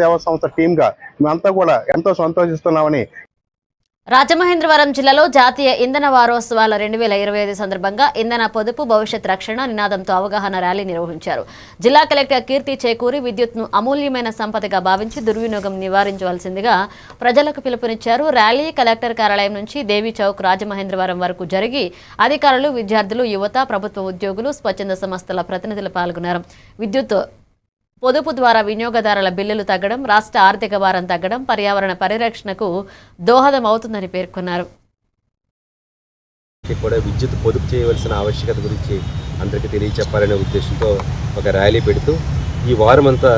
సేవా సంస్థ టీమ్గా మేమంతా కూడా ఎంతో సంతోషిస్తున్నామని. రాజమహేంద్రవరం జిల్లాలో జాతీయ ఇంధన వారోత్సవాల 2025 సందర్భంగా ఇంధన పొదుపు భవిష్యత్ రక్షణ నినాదంతో అవగాహన ర్యాలీ నిర్వహించారు. జిల్లా కలెక్టర్ కీర్తి చేకూరి విద్యుత్ను అమూల్యమైన సంపదగా భావించి దుర్వినియోగం నివారించవలసిందిగా ప్రజలకు పిలుపునిచ్చారు. ర్యాలీ కలెక్టర్ కార్యాలయం నుంచి దేవీ చౌక్ రాజమహేంద్రవరం వరకు జరిగి అధికారులు, విద్యార్థులు, యువత, ప్రభుత్వ ఉద్యోగులు, స్వచ్ఛంద సంస్థల ప్రతినిధులు పాల్గొన్నారు. విద్యుత్ పొదుపు ద్వారా వినియోగదారుల బిల్లులు తగ్గడం, రాష్ట్ర ఆర్థిక భారం తగ్గడం, పర్యావరణ పరిరక్షణకు దోహదం అవుతుందని పేర్కొన్నారు. కూడా విద్యుత్ పొదుపు చేయవలసిన ఆవశ్యకత గురించి అందరికీ తెలియచెప్పాలనే ఉద్దేశంతో ఒక ర్యాలీ పెడుతూ ఈ వారం అంతా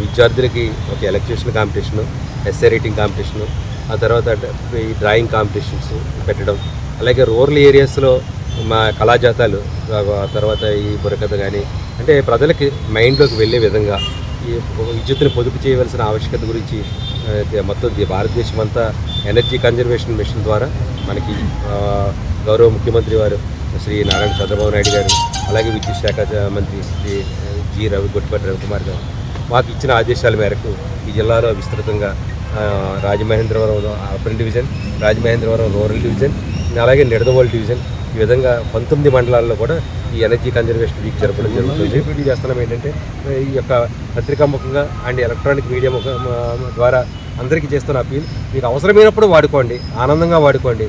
విద్యార్థులకి ఒక elocution competition, essay writing competition, ఆ తర్వాత ఈ డ్రాయింగ్ కాంపిటీషన్స్ పెట్టడం, అలాగే రూరల్ ఏరియాస్లో మా కళాజాతాలు, ఆ తర్వాత ఈ బుర్రకథ కానీ అంటే ప్రజలకి మైండ్లోకి వెళ్ళే విధంగా ఈ విద్యుత్తుని పొదుపు చేయవలసిన ఆవశ్యకత గురించి మొత్తం భారతదేశం అంతా ఎనర్జీ కన్జర్వేషన్ మిషన్ ద్వారా మనకి గౌరవ ముఖ్యమంత్రి వారు శ్రీ నారాయణ చంద్రబాబు నాయుడు గారు, అలాగే విద్యుత్ శాఖ మంత్రి శ్రీ గొట్టిపాటి రవికుమార్ గారు మాకు ఇచ్చిన ఆదేశాల మేరకు ఈ జిల్లాలో విస్తృతంగా Rajamahendravaram urban division, Rajamahendravaram rural division, అలాగే నిడదవోలు డివిజన్, ఈ విధంగా 19 మండలాల్లో కూడా ఈ ఎనర్జీ కన్జర్వేషన్ వీక్ జరపడం జరుగుతుంది. వీడియో చేస్తున్నాం ఏంటంటే ఈ యొక్క పత్రికాముఖంగా అండ్ ఎలక్ట్రానిక్ మీడియా ద్వారా అందరికీ చేస్తున్న అప్పీల్, మీకు అవసరమైనప్పుడు వాడుకోండి, ఆనందంగా వాడుకోండి.